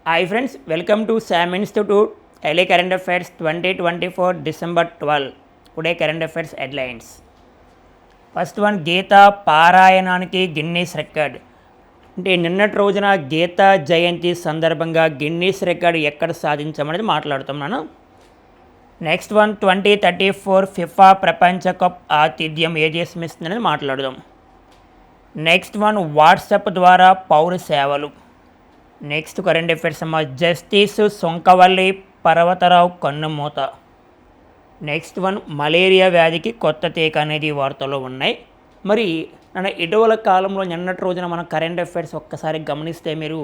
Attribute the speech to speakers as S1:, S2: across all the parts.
S1: Hi friends, welcome to Sam institute daily current affairs 2024 December 12. Today current affairs headlines. First one, Gita పారాయణానికి Guinness record. అంటే నిన్నటి రోజున గీతా జయంతి సందర్భంగా Guinness record ఎక్కడ సాధించామనేది మాట్లాడుతున్నాను. నెక్స్ట్ వన్, 2034 ఫిఫా ప్రపంచ కప్ ఆతిథ్యం ఏ దేశం ఇస్తుందనేది మాట్లాడదాం. నెక్స్ట్ వన్, వాట్సాప్ ద్వారా పౌర సేవలు. నెక్స్ట్ కరెంట్ అఫైర్స్ అమ్మ, జస్టిస్ సొంకవల్లి పర్వతరావు కన్నుమూత. నెక్స్ట్ వన్, మలేరియా వ్యాధికి కొత్త టీకా అనేది వార్తల్లో ఉన్నాయి. మరి ఇటీవల కాలంలో నిన్నటి రోజున మన కరెంట్ అఫైర్స్ ఒక్కసారి గమనిస్తే మీరు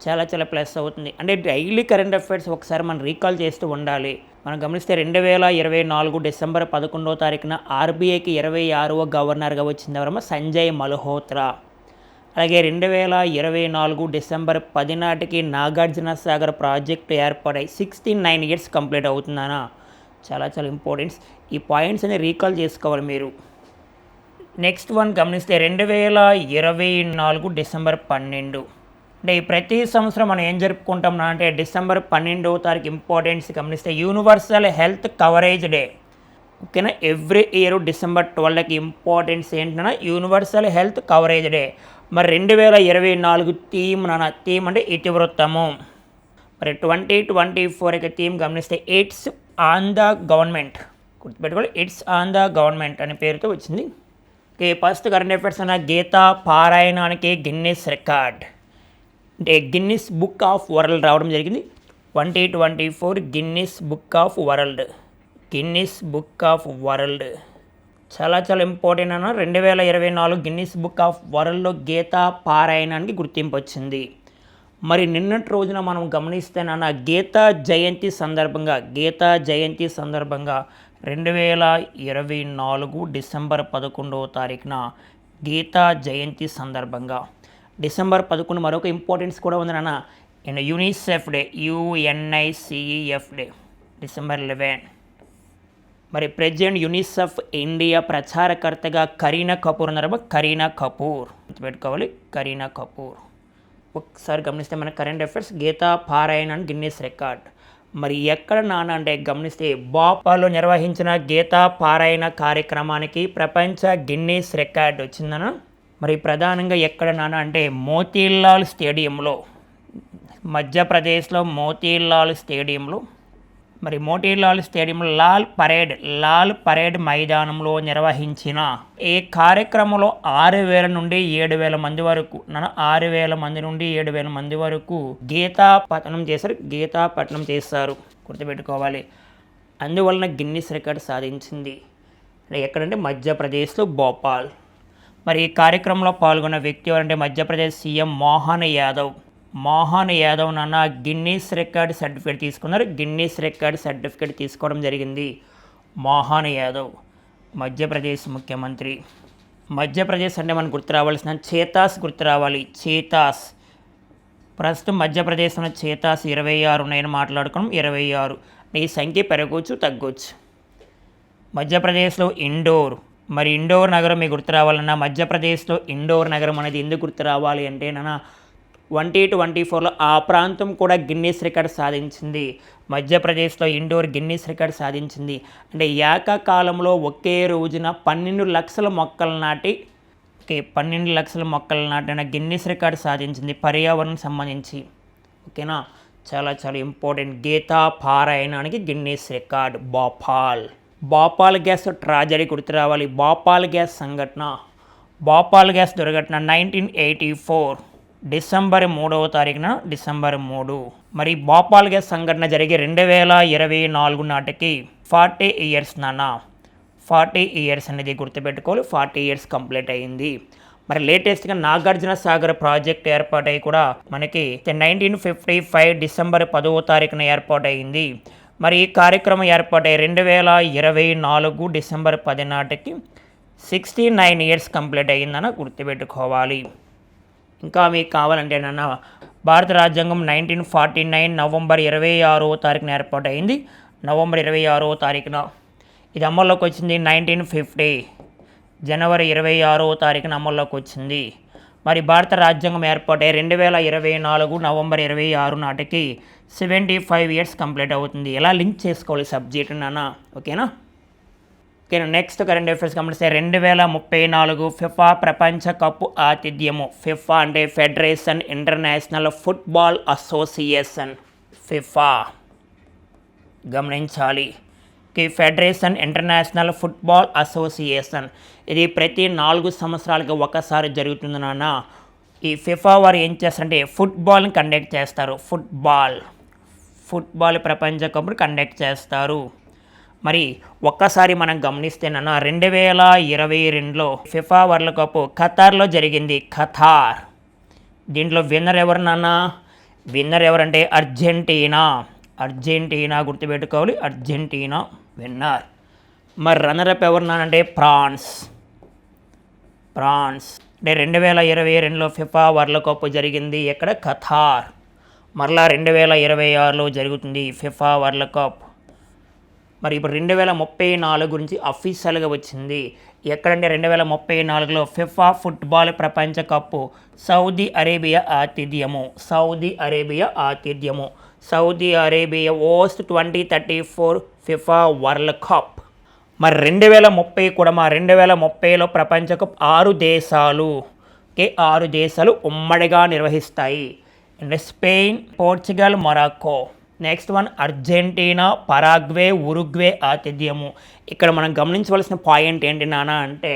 S1: చాలా ప్లస్ అవుతుంది. అంటే డైలీ కరెంట్ అఫైర్స్ ఒకసారి మనం రీకాల్ చేస్తూ ఉండాలి. మనం గమనిస్తే 2024 డిసెంబర్ 11వ తారీఖున ఆర్బీఐకి 26వ గవర్నర్గా వచ్చింది ఎవరమ్మా? సంజయ్ మల్హోత్రా. అలాగే 2024 డిసెంబర్ 10 నాటికి నాగార్జున సాగర్ ప్రాజెక్టు ఏర్పడై 69 ఇయర్స్ కంప్లీట్ అవుతుందనా? చాలా ఇంపార్టెంట్స్. ఈ పాయింట్స్ అనేది రీకాల్ చేసుకోవాలి మీరు. నెక్స్ట్ వన్ గమనిస్తే 2024 డిసెంబర్ 12. అంటే ప్రతి సంవత్సరం మనం ఏం జరుపుకుంటాం అంటే డిసెంబర్ 12వ తారీఖు ఇంపార్టెన్స్ గమనిస్తే యూనివర్సల్ హెల్త్ కవరేజ్ డే. ఓకేనా? ఎవ్రీ ఇయర్ డిసెంబర్ 12కి ఇంపార్టెన్స్ ఏంటన్నా యూనివర్సల్ హెల్త్ కవరేజ్ డే. మరి 2024 థీమ్ అంటే ఇతివృత్తము. మరి 2024 థీమ్ గమనిస్తే ఇట్స్ ఆన్ ద గవర్నమెంట్. గుర్తుపెట్టుకోవాలి, ఇట్స్ ఆన్ ద గవర్నమెంట్ అనే పేరుతో వచ్చింది. ఓకే, ఫస్ట్ కరెంట్ అఫైర్స్ అన్న గీతా పారాయణానికి గిన్నీస్ రికార్డ్. అంటే గిన్నీస్ బుక్ ఆఫ్ వరల్డ్ రావడం జరిగింది. 2024 Guinness book of world. Guinness book of world చాలా ఇంపార్టెంట్ అన్న. 2024 గిన్నీస్ బుక్ ఆఫ్ వరల్డ్లో గీతా పారాయణానికి గుర్తింపు వచ్చింది. మరి నిన్నటి రోజున మనం గమనిస్తేనన్న గీతా జయంతి సందర్భంగా 2024 డిసెంబర్ 11వ తారీఖున గీతా జయంతి సందర్భంగా డిసెంబర్ 11 మరొక ఇంపార్టెన్స్ కూడా ఉంది నాన్న. UNICEF day, UNICEF day December 11. మరి ప్రెసిడెంట్ యూనిసెఫ్ ఇండియా ప్రచారకర్తగా కరీనా కపూర్ ఉన్నారమ్మా. కరీనా కపూర్ గుర్తుపెట్టుకోవాలి, కరీనా కపూర్. ఒకసారి గమనిస్తే మన కరెంట్ అఫైర్స్ గీతా పారాయణ గిన్నీస్ రికార్డ్. మరి ఎక్కడ అంటే గమనిస్తే భోపాల్లో నిర్వహించిన గీతా పారాయణ కార్యక్రమానికి ప్రపంచ గిన్నీస్ రికార్డ్ వచ్చిందన్న. మరి ప్రధానంగా ఎక్కడ అంటే మోతీలాల్ స్టేడియంలో, మధ్యప్రదేశ్లో మోతీలాల్ స్టేడియంలో. మరి మోతీలాల్ స్టేడియంలో లాల్ పరేడ్ మైదానంలో నిర్వహించిన ఈ కార్యక్రమంలో 6,000 నుండి 7,000 మంది వరకు 6,000 మంది నుండి 7,000 మంది వరకు గీతా పఠనం చేశారు. గుర్తుపెట్టుకోవాలి. అందువలన గిన్నీస్ రికార్డ్ సాధించింది. ఎక్కడంటే మధ్యప్రదేశ్లో భోపాల్. మరి ఈ కార్యక్రమంలో పాల్గొన్న వ్యక్తి ఎవరంటే మధ్యప్రదేశ్ సీఎం మోహన్ యాదవ్ నాన్న గిన్నీస్ రికార్డ్ సర్టిఫికేట్ తీసుకున్నారు. గిన్నీస్ రికార్డ్ సర్టిఫికేట్ తీసుకోవడం జరిగింది. మోహన్ యాదవ్ మధ్యప్రదేశ్ ముఖ్యమంత్రి. మధ్యప్రదేశ్ అంటే మనకు గుర్తు రావాల్సిన చేతాస్ గుర్తు రావాలి. చేతాస్ ప్రస్తుతం మధ్యప్రదేశ్లో చేతాస్ 26 ఉన్నాయని మాట్లాడుకున్నాం. 26. ఈ సంఖ్య పెరగవచ్చు, తగ్గవచ్చు. మధ్యప్రదేశ్లో ఇండోర్. మరి ఇండోర్ నగరం మీకు గుర్తు రావాలన్నా మధ్యప్రదేశ్లో ఇండోర్ నగరం అనేది ఎందుకు గుర్తు రావాలి అంటే 2024లో ఆ ప్రాంతం కూడా గిన్నీస్ రికార్డ్ సాధించింది. మధ్యప్రదేశ్లో ఇండోర్ గిన్నీస్ రికార్డ్ సాధించింది. అంటే ఏకకాలంలో ఒకే రోజున 12 లక్షల మొక్కలు నాటిన గిన్నీస్ రికార్డ్ సాధించింది పర్యావరణం సంబంధించి. ఓకేనా? చాలా ఇంపార్టెంట్. గీతా పారాయణానికి Guinness record. Bhopal gas tragedy గుర్తు రావాలి. భోపాల్ గ్యాస్ దుర్ఘటన 1984 డిసెంబర్ 3వ తారీఖున డిసెంబర్ 3. మరి భోపాల్ గ్యాస్ సంఘటన జరిగి 2024 నాటికి 40 ఇయర్స్ 40 ఇయర్స్ అనేది గుర్తుపెట్టుకోవాలి. 40 ఇయర్స్ కంప్లీట్ అయ్యింది. మరి లేటెస్ట్గా నాగార్జున సాగర్ ప్రాజెక్ట్ ఏర్పాటై కూడా మనకి 1955 డిసెంబర్ 10వ తారీఖున ఏర్పాటైంది. మరి ఈ కార్యక్రమం ఏర్పాటై 2024 డిసెంబర్ 10 నాటికి 69 ఇయర్స్ కంప్లీట్ అయ్యిందని గుర్తుపెట్టుకోవాలి. ఇంకా మీకు కావాలంటే భారత రాజ్యాంగం 1949 నవంబర్ 26వ తారీఖున ఏర్పాటైంది. నవంబర్ 26వ తారీఖున. ఇది అమల్లోకి వచ్చింది 1950 జనవరి 26వ తారీఖున అమల్లోకి వచ్చింది. మరి భారత రాజ్యాంగం ఏర్పాటై 2024 నవంబర్ 26 నాటికి 75 ఇయర్స్ కంప్లీట్ అవుతుంది. ఎలా లింక్ చేసుకోవాలి సబ్జెక్ట్ నాన్న, ఓకేనా? ఓకేనా, నెక్స్ట్ కరెంట్ అఫైర్స్ గమనిస్తే 2034 ఫిఫా ప్రపంచ కప్ ఆతిథ్యము. ఫిఫా అంటే federation international football association. FIFA గమనించాలి, ఫెడరేషన్ ఇంటర్నేషనల్ ఫుట్బాల్ అసోసియేషన్. ఇది ప్రతి 4 సంవత్సరాలకి ఒకసారి జరుగుతుంది నాన్న. ఈ ఫిఫా వారు ఏం చేస్తారంటే ఫుట్బాల్ని కండక్ట్ చేస్తారు. ఫుట్బాల్ ప్రపంచ కప్ను కండక్ట్ చేస్తారు. మరి ఒక్కసారి మనం గమనిస్తే నాన్న 2022లో ఫిఫా వరల్డ్ కప్ ఖతార్లో జరిగింది. ఖతార్. దీంట్లో విన్నర్ ఎవరు నాన్న? విన్నర్ ఎవరంటే అర్జెంటీనా గుర్తుపెట్టుకోవాలి, అర్జెంటీనా విన్నర్. మరి రన్నరప్ ఎవరున్నానంటే ఫ్రాన్స్. అంటే 2022లో ఫిఫా వరల్డ్ కప్ జరిగింది ఎక్కడ? ఖతార్. మరలా 2026లో జరుగుతుంది ఫిఫా వరల్డ్ కప్. మరి ఇప్పుడు 2034 గురించి అఫీషియల్గా వచ్చింది. ఎక్కడంటే 2034లో ఫిఫా ఫుట్బాల్ ప్రపంచ కప్పు సౌదీ అరేబియా ఆతిథ్యము. Saudi Arabia host 2034 FIFA world cup. మరి 2030 కూడా 2030లో ప్రపంచ కప్ 6 దేశాలు ఉమ్మడిగా నిర్వహిస్తాయి. అంటే Spain, Portugal, Morocco. Next one Argentina, Paraguay, Uruguay ఆతిథ్యము. ఇక్కడ మనం గమనించవలసిన పాయింట్ ఏంటి నాన్న అంటే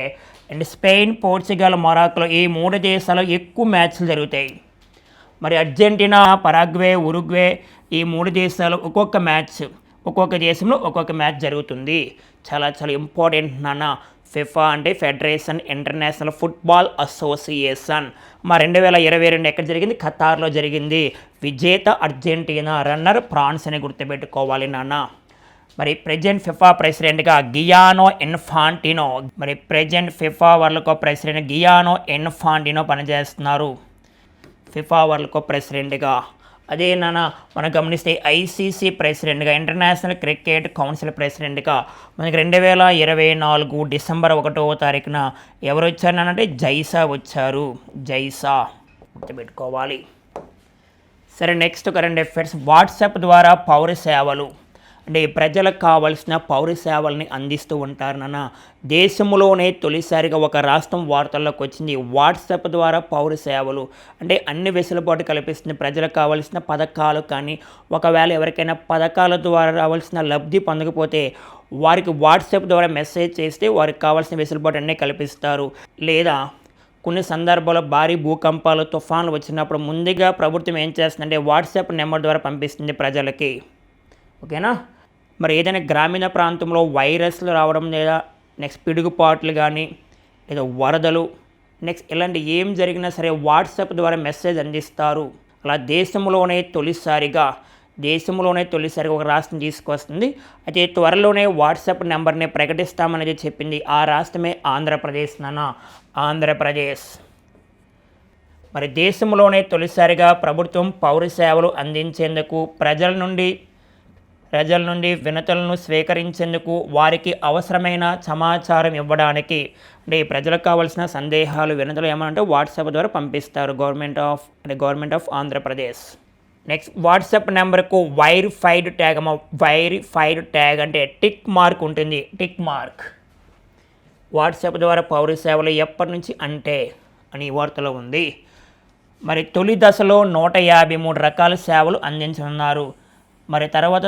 S1: స్పెయిన్, పోర్చుగల్, మొరాకోలో ఈ 3 దేశాలు ఎక్కువ మ్యాచ్లు జరుగుతాయి. మరి అర్జెంటీనా, పరాగ్వే, ఉరుగ్వే ఈ 3 దేశాలు ఒక్కొక్క దేశంలో ఒక్కొక్క మ్యాచ్ జరుగుతుంది. చాలా ఇంపార్టెంట్ నాన్న. ఫిఫా అంటే ఫెడరేషన్ ఇంటర్నేషనల్ ఫుట్బాల్ అసోసియేషన్. మరి 2022 ఎక్కడ జరిగింది? ఖతార్లో జరిగింది. విజేత అర్జెంటీనా, రన్నర్ ఫ్రాన్స్ అని గుర్తుపెట్టుకోవాలి నాన్న. మరి ప్రెజెంట్ ఫిఫా ప్రెసిడెంట్గా గియానో ఇన్ఫాంటినో. మరి present FIFA world cup president Gianni Infantino పనిచేస్తున్నారు ఫిఫా వరల్డ్ కప్ ప్రెసిడెంట్గా. అదే నాన్న మనం గమనిస్తే ఐసీసీ ప్రెసిడెంట్గా, ఇంటర్నేషనల్ క్రికెట్ కౌన్సిల్ ప్రెసిడెంట్గా మనకి 2024 డిసెంబర్ 1వ తారీఖున ఎవరు వచ్చారనంటే జైసా వచ్చారు. జైసా గుర్తుపెట్టుకోవాలి. సరే, నెక్స్ట్ కరెంట్ అఫైర్స్. వాట్సాప్ ద్వారా పౌర సేవలు అంటే ప్రజలకు కావాల్సిన పౌర సేవల్ని అందిస్తూ ఉంటారు నాన్న. దేశంలోనే తొలిసారిగా ఒక రాష్ట్రం వార్తల్లోకి వచ్చింది. వాట్సాప్ ద్వారా పౌర సేవలు అంటే అన్ని వెసులుబాటు కల్పిస్తుంది. ప్రజలకు కావాల్సిన పథకాలు కానీ, ఒకవేళ ఎవరికైనా పథకాల ద్వారా రావాల్సిన లబ్ధి పొందకపోతే వారికి వాట్సాప్ ద్వారా మెసేజ్ చేస్తే వారికి కావాల్సిన వెసులుబాటు అన్నీ కల్పిస్తారు. లేదా కొన్ని సందర్భాల్లో భారీ భూకంపాలు, తుఫాన్లు వచ్చినప్పుడు ముందుగా ప్రభుత్వం ఏం చేస్తుందంటే వాట్సాప్ నెంబర్ ద్వారా పంపిస్తుంది ప్రజలకి, ఓకేనా? మరి ఏదైనా గ్రామీణ ప్రాంతంలో వైరస్లు రావడం, లేదా నెక్స్ట్ పిడుగుపాట్లు కానీ, లేదా వరదలు, నెక్స్ట్ ఇలాంటి ఏం జరిగినా సరే వాట్సాప్ ద్వారా మెసేజ్ అందిస్తారు. అలా దేశంలోనే తొలిసారిగా ఒక రాష్ట్రం తీసుకొస్తుంది. అయితే త్వరలోనే వాట్సాప్ నెంబర్ని ప్రకటిస్తామనేది చెప్పింది. ఆ రాష్ట్రమే ఆంధ్రప్రదేశ్ నాన్న. ఆంధ్రప్రదేశ్. మరి దేశంలోనే తొలిసారిగా ప్రభుత్వం పౌర సేవలు అందించేందుకు ప్రజల నుండి వినతులను స్వీకరించేందుకు, వారికి అవసరమైన సమాచారం ఇవ్వడానికి, అంటే ప్రజలకు కావాల్సిన సందేహాలు, వినతులు ఏమంటే వాట్సాప్ ద్వారా పంపిస్తారు government of Andhra Pradesh. Next WhatsApp నెంబర్కు వైరిఫైడ్ ట్యాగ్ అంటే టిక్ మార్క్ ఉంటుంది. Tick mark. వాట్సాప్ ద్వారా పౌర సేవలు ఎప్పటి నుంచి అంటే అని వార్తలో ఉంది. మరి తొలి దశలో 153 రకాల సేవలు అందించనున్నారు. మరి తర్వాత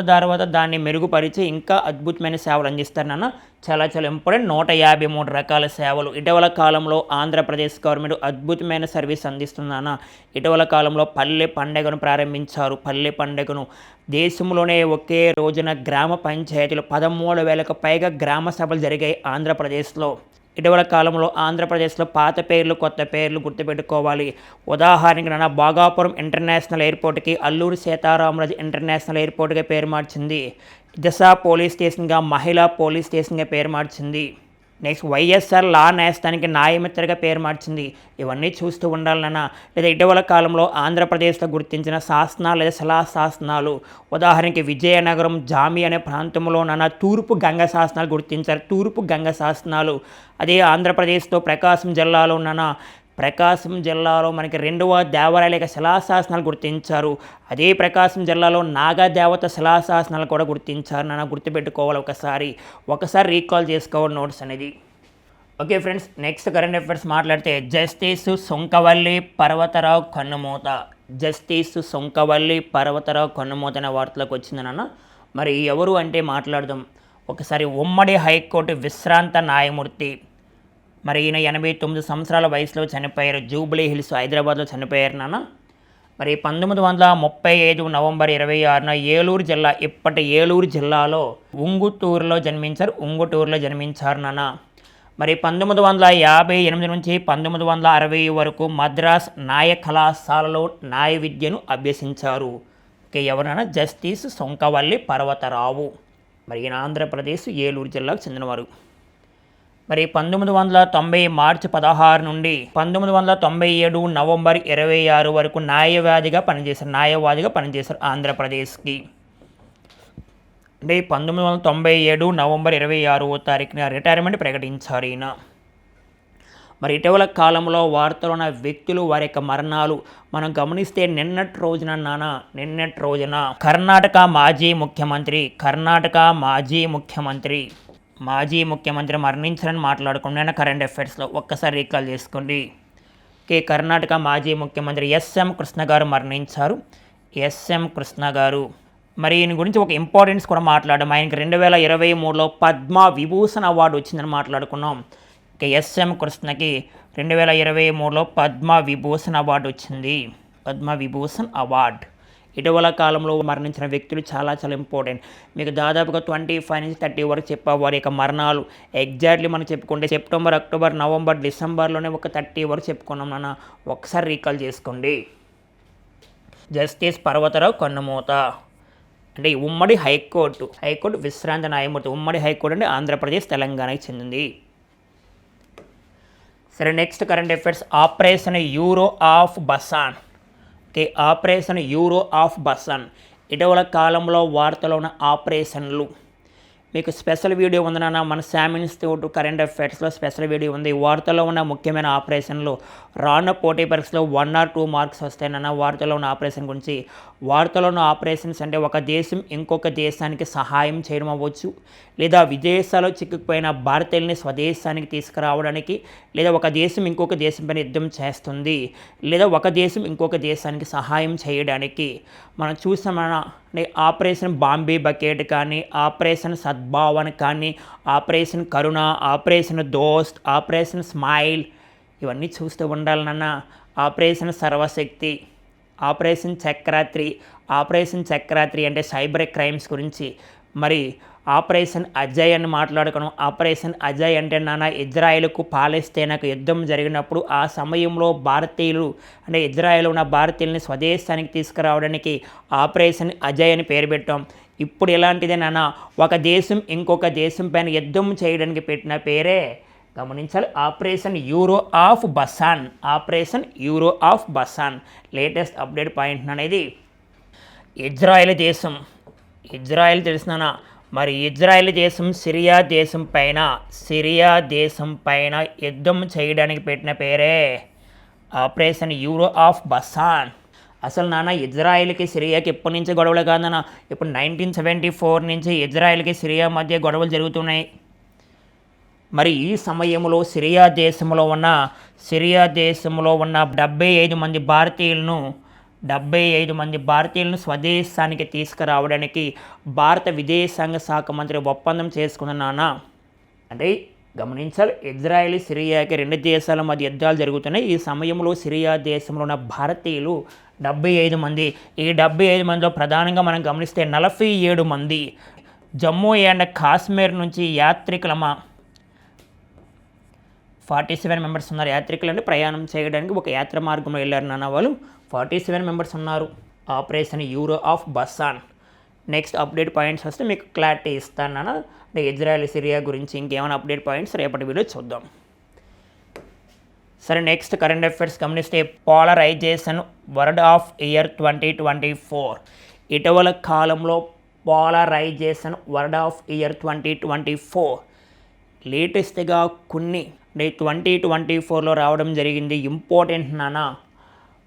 S1: దాన్ని మెరుగుపరిచి ఇంకా అద్భుతమైన సేవలు అందిస్తారు నాన్న. చాలా ఇంపార్టెంట్. 153 రకాల సేవలు. ఇటీవల కాలంలో ఆంధ్రప్రదేశ్ గవర్నమెంట్ అద్భుతమైన సర్వీస్ అందిస్తున్నాన. ఇటీవల కాలంలో పల్లె పండుగను ప్రారంభించారు. పల్లె పండుగను దేశంలోనే ఒకే రోజున గ్రామ పంచాయతీలు 13,000కు పైగా గ్రామ సభలు జరిగాయి ఆంధ్రప్రదేశ్లో. ఇటీవల కాలంలో ఆంధ్రప్రదేశ్లో పాత పేర్లు, కొత్త పేర్లు గుర్తుపెట్టుకోవాలి. ఉదాహరణకి నాన్న భోగాపురం ఇంటర్నేషనల్ ఎయిర్పోర్ట్కి అల్లూరి సీతారామరాజు ఇంటర్నేషనల్ ఎయిర్పోర్ట్గా పేరు మార్చింది. దిశ పోలీస్ స్టేషన్గా మహిళా పోలీస్ స్టేషన్గా పేరు మార్చింది. నెక్స్ట్ వైఎస్ఆర్ లా నేస్తానికి న్యాయమిత్రగా పేరు మార్చింది. ఇవన్నీ చూస్తూ ఉండాలన్న. లేదా ఇటీవల కాలంలో ఆంధ్రప్రదేశ్లో గుర్తించిన శాసనాలు లేదా శిలాశాసనాలు, ఉదాహరణకి విజయనగరం జామి అనే ప్రాంతంలో తూర్పు గంగ శాసనాలు గుర్తించారు. తూర్పు గంగ శాసనాలు. అదే ఆంధ్రప్రదేశ్లో ప్రకాశం జిల్లాలో ప్రకాశం జిల్లాలో మనకి 2వ దేవాలయాల శిలాశాసనాలు గుర్తించారు. అదే ప్రకాశం జిల్లాలో నాగదేవత శిలాశాసనాలు కూడా గుర్తించారు. నన్ను గుర్తుపెట్టుకోవాలి, ఒకసారి రీకాల్ చేసుకోవాలి నోట్స్ అనేది. Okay friends, next current affairs మాట్లాడితే జస్టిస్ సుంకవల్లి పర్వతరావు కన్నుమూత. జస్టిస్ సుంకవల్లి పర్వతరావు కన్నుమూత అనే వార్తలకు వచ్చింది నాన్న. మరి ఎవరు అంటే మాట్లాడదాం ఒకసారి. ఉమ్మడి హైకోర్టు విశ్రాంత న్యాయమూర్తి. మరి ఈయన 89 సంవత్సరాల వయసులో చనిపోయారు. జూబ్లీ హిల్స్ హైదరాబాద్లో చనిపోయారు నాన్న. మరి 1935 నవంబర్ 26న ఏలూరు జిల్లా, ఇప్పటి ఏలూరు జిల్లాలో ఉంగుటూరులో జన్మించారు నాన్న. మరి 1958 నుంచి 1960 వరకు మద్రాస్ న్యాయ కళాశాలలో న్యాయ విద్యను అభ్యసించారు. ఓకే, ఎవరైనా జస్టిస్ సుంకవల్లి పర్వతరావు. మరి ఈయన ఆంధ్రప్రదేశ్ ఏలూరు జిల్లాకు చెందినవారు. మరి 1990 మార్చి 16 నుండి 1997 నవంబర్ 26 వరకు న్యాయవాదిగా పనిచేశారు ఆంధ్రప్రదేశ్కి. అంటే 1997 నవంబర్ 26వ తారీఖున రిటైర్మెంట్ ప్రకటించారు ఈయన. మరి ఇటీవల కాలంలో వార్తలో ఉన్న వ్యక్తులు, వారి యొక్క మరణాలు మనం గమనిస్తే నిన్నటి రోజున కర్ణాటక మాజీ ముఖ్యమంత్రి మరణించారని మాట్లాడుకున్నాను కరెంట్ అఫైర్స్లో. ఒక్కసారి రీకాల్ చేసుకోండి. కర్ణాటక మాజీ ముఖ్యమంత్రి ఎస్ఎం కృష్ణ గారు మరణించారు. మరి ఈయన గురించి ఒక ఇంపార్టెన్స్ కూడా మాట్లాడడం. ఆయనకి 2023లో పద్మ విభూషణ్ అవార్డు వచ్చిందని మాట్లాడుకున్నాం. ఎస్ఎం కృష్ణకి 2023లో పద్మ విభూషణ్ అవార్డు వచ్చింది. ఇటీవల కాలంలో మరణించిన వ్యక్తులు చాలా ఇంపార్టెంట్. మీకు దాదాపుగా 25 నుంచి 30 వరకు చెప్పా వారి యొక్క మరణాలు. ఎగ్జాక్ట్లీ మనం చెప్పుకుంటే సెప్టెంబర్, అక్టోబర్, నవంబర్, డిసెంబర్లోనే ఒక 30 వరకు చెప్పుకున్నాం నాన్న. ఒకసారి రీకాల్ చేసుకోండి. జస్టిస్ పర్వతరావు కన్నుమూత అంటే ఉమ్మడి హైకోర్టు విశ్రాంత న్యాయమూర్తి. ఉమ్మడి హైకోర్టు అంటే ఆంధ్రప్రదేశ్, తెలంగాణకి చెందింది. సరే, next current affairs. Operation arrow of Bashan. Operation arrow of Bashan ఇటీవల కాలంలో వార్తలో ఉన్న ఆపరేషన్లు. మీకు స్పెషల్ వీడియో ఉంది నాన్న, మన శామ్ ఇన్స్టిట్యూట్ కరెంట్ అఫైర్స్లో స్పెషల్ వీడియో ఉంది. వార్తలో ఉన్న ముఖ్యమైన ఆపరేషన్లు. రానున్న పోటీ పరీక్షలో 1 or 2 మార్క్స్ వస్తాయి నాన్న వార్తలో ఉన్న ఆపరేషన్ గురించి. వార్తలో ఉన్న ఆపరేషన్స్ అంటే ఒక దేశం ఇంకొక దేశానికి సహాయం చేయడం అవ్వచ్చు, లేదా విదేశాల్లో చిక్కుకుపోయిన భారతీయుల్ని స్వదేశానికి తీసుకురావడానికి, లేదా ఒక దేశం ఇంకొక దేశం పైన యుద్ధం చేస్తుంది, లేదా ఒక దేశం ఇంకొక దేశానికి సహాయం చేయడానికి. మనం చూసామన్నా ఆపరేషన్ బాంబే బకెట్ కానీ, ఆపరేషన్ సద్భావన కానీ, ఆపరేషన్ కరుణ, ఆపరేషన్ దోస్త్, ఆపరేషన్ స్మైల్, ఇవన్నీ చూస్తూ ఉండాలి నాన్న. ఆపరేషన్ సర్వశక్తి, ఆపరేషన్ చక్రాత్రి అంటే సైబర్ క్రైమ్స్ గురించి. మరి ఆపరేషన్ అజయ్ అని మాట్లాడుకున్నాం. ఆపరేషన్ అజయ్ అంటే నాన్న ఇజ్రాయెల్కు పాలస్తీనాకు యుద్ధం జరిగినప్పుడు ఆ సమయంలో భారతీయులు అంటే ఇజ్రాయెల్ ఉన్న భారతీయుల్ని స్వదేశానికి తీసుకురావడానికి ఆపరేషన్ అజయ్ అని పేరు పెట్టాం. ఇప్పుడు ఎలాంటిదే నాన్న, ఒక దేశం ఇంకొక దేశం పైన యుద్ధం చేయడానికి పెట్టిన పేరే గమనించాలి, operation arrow of Bashan. Latest update point అనేది ఇజ్రాయెల్ తెలిసిన. మరి ఇజ్రాయెల్ దేశం సిరియా దేశం పైన యుద్ధం చేయడానికి పెట్టిన పేరే ఆపరేషన్ యూరో ఆఫ్ బసాన్. అసలు నాన్న ఇజ్రాయెల్కి సిరియాకి ఎప్పటి నుంచి గొడవలు కాదన్న, ఇప్పుడు 1974 నుంచి ఇజ్రాయెల్కి సిరియా మధ్య గొడవలు జరుగుతున్నాయి. మరి ఈ సమయంలో సిరియా దేశంలో ఉన్న 75 మంది భారతీయులను స్వదేశానికి తీసుకురావడానికి భారత విదేశాంగ శాఖ మంత్రి ఒప్పందం చేసుకున్న నాన్న. అంటే గమనించాలి, ఇజ్రాయెల్ సిరియాకి 2 దేశాల మధ్య యుద్ధాలు జరుగుతున్నాయి. ఈ సమయంలో సిరియా దేశంలో ఉన్న భారతీయులు 75 మంది. ఈ 75 మందిలో ప్రధానంగా మనం గమనిస్తే 47 మంది జమ్మూ అండ్ కాశ్మీర్ నుంచి యాత్రికులమా. 47 మెంబర్స్ ఉన్నారు. యాత్రికులు అంటే ప్రయాణం చేయడానికి ఒక యాత్ర మార్గంలో వెళ్ళారు నాన్న వాళ్ళు. 47 మెంబర్స్ ఉన్నారు. Operation arrow of Bashan. Next update points వస్తే మీకు క్లారిటీ ఇస్తాను నాన్న. అంటే ఇజ్రాయెల్ సిరియా గురించి ఇంకేమైనా అప్డేట్ పాయింట్స్ రేపటి వీడియో చూద్దాం. సరే, నెక్స్ట్ కరెంట్ అఫైర్స్ గమనిస్తే పోలరైజేషన్ వర్డ్ ఆఫ్ ఇయర్ 2024. ఇటీవల కాలంలో పోలరైజేషన్ వర్డ్ ఆఫ్ ఇయర్ 2024 లేటెస్ట్గా కొన్ని 2024లో రావడం జరిగింది. ఇంపార్టెంట్ నానా.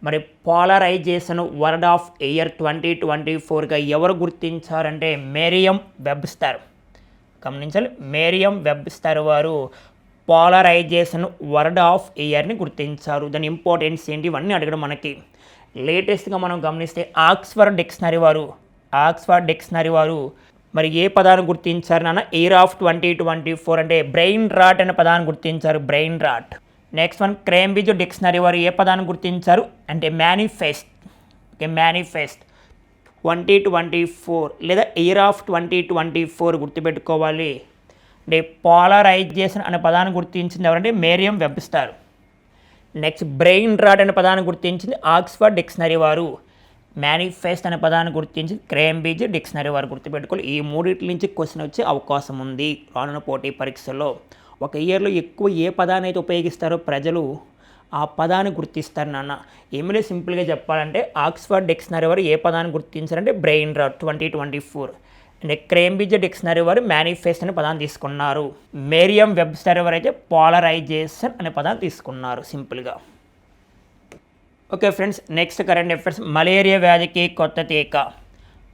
S1: మరి పోలరైజేషన్ వర్డ్ ఆఫ్ ఇయర్ 2024గా ఎవరు గుర్తించారంటే మేరియం వెబ్స్టర్. గమనించాలి, మేరియం వెబ్స్టర్ వారు పోలరైజేషన్ వర్డ్ ఆఫ్ ఇయర్ని గుర్తించారు. దాని ఇంపార్టెన్స్ ఏంటి ఇవన్నీ అడగడం మనకి. లేటెస్ట్గా మనం గమనిస్తే ఆక్స్ఫర్డ్ డిక్షనరీ వారు మరి ఏ పదాన్ని గుర్తించారు నాన్న? ఇయర్ ఆఫ్ 2024 అంటే బ్రెయిన్ రాట్ అనే పదాన్ని గుర్తించారు, brain rot. Next one Cambridge dictionary వారు ఏ పదాన్ని గుర్తించారు అంటే మేనిఫెస్ట్. ఓకే, మేనిఫెస్ట్ 2024 లేదా ఇయర్ ఆఫ్ 2024 గుర్తుపెట్టుకోవాలి. అంటే పోలరైజేషన్ అనే పదాన్ని గుర్తించింది ఎవరంటే మేరియం వెబ్స్టర్. నెక్స్ట్ బ్రెయిన్ రాట్ అనే పదాన్ని గుర్తించింది ఆక్స్ఫర్డ్ డిక్షనరీ వారు. మేనిఫెస్ట్ అనే పదాన్ని గుర్తించింది కేంబ్రిడ్జ్ డిక్షనరీ వారు. గుర్తుపెట్టుకోవాలి. ఈ మూడింటి నుంచి క్వశ్చన్ వచ్చే అవకాశం ఉంది రానున్న పోటీ పరీక్షల్లో. ఒక ఇయర్లో ఎక్కువ ఏ పదాన్ని అయితే ఉపయోగిస్తారో ప్రజలు ఆ పదాన్ని గుర్తిస్తారు నాన్న. ఏమిలే సింపుల్గా చెప్పాలంటే ఆక్స్ఫర్డ్ డిక్షనరీ వారు ఏ పదాన్ని గుర్తించారంటే brain rot 2024. And Cambridge dictionary వారు మేనిఫెస్ట్ అనే పదాన్ని తీసుకున్నారు. మేరియం వెబ్స్టర్ వారు అయితే పోలరైజేషన్ అనే పదాన్ని తీసుకున్నారు సింపుల్గా. Okay friends, next current affairs. Malaria వ్యాధికి కొత్త టీకా.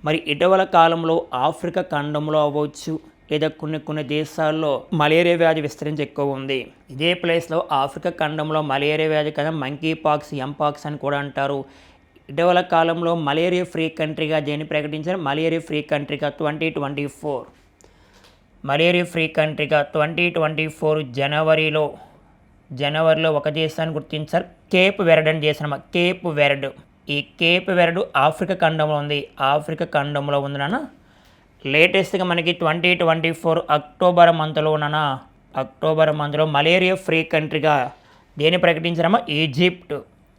S1: మరి ఇటీవల కాలంలో ఆఫ్రికా ఖండంలో అవ్వచ్చు లేదా కొన్ని దేశాల్లో మలేరియా వ్యాధి విస్తరించి ఎక్కువ ఉంది. ఇదే ప్లేస్లో ఆఫ్రికా ఖండంలో మలేరియా వ్యాధి కదా మంకీ పాక్స్, ఎంపాక్స్ అని కూడా అంటారు. ఇటీవల కాలంలో మలేరియా ఫ్రీ కంట్రీగా దేన్ని ప్రకటించారు? మలేరియా ఫ్రీ కంట్రీగా 2024. మలేరియా ఫ్రీ కంట్రీగా 2024 జనవరిలో ఒక దేశాన్ని గుర్తించారు, కేప్ వెర్డ్ అని దేశం. Cape Verde. ఈ కేప్ వెర్డ్ ఆఫ్రికా ఖండంలో ఉంది. నాన్న. లేటెస్ట్గా మనకి 2024 అక్టోబర్ మంత్లో మలేరియా ఫ్రీ కంట్రీగా దేన్ని ప్రకటించారమ్మా?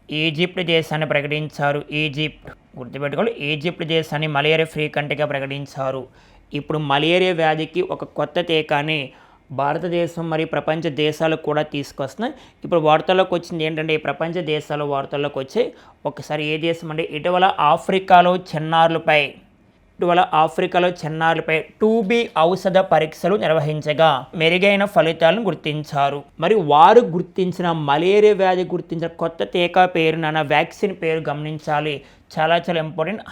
S1: ఈజిప్ట్ దేశాన్ని ప్రకటించారు. గుర్తుపెట్టుకోవాలి, ఈజిప్ట్ దేశాన్ని మలేరియా ఫ్రీ కంట్రీగా ప్రకటించారు. ఇప్పుడు మలేరియా వ్యాధికి ఒక కొత్త టీకాని భారతదేశం మరియు ప్రపంచ దేశాలు కూడా తీసుకొస్తున్నాయి. ఇప్పుడు వార్తల్లోకి వచ్చింది ఏంటంటే, ఈ ప్రపంచ దేశాలు వార్తల్లోకి వచ్చాయి. ఒకసారి ఏ దేశం అంటే ఇటీవల ఆఫ్రికాలో చిన్నారులపై 2B ఔషధ పరీక్షలు నిర్వహించగా మెరుగైన ఫలితాలను గుర్తించారు. మరి వారు గుర్తించిన మలేరియా వ్యాధి గుర్తించిన కొత్త టీకా పేరు నాన్న, వ్యాక్సిన్ పేరు గమనించాలి. చాలా ఇంపార్టెంట్.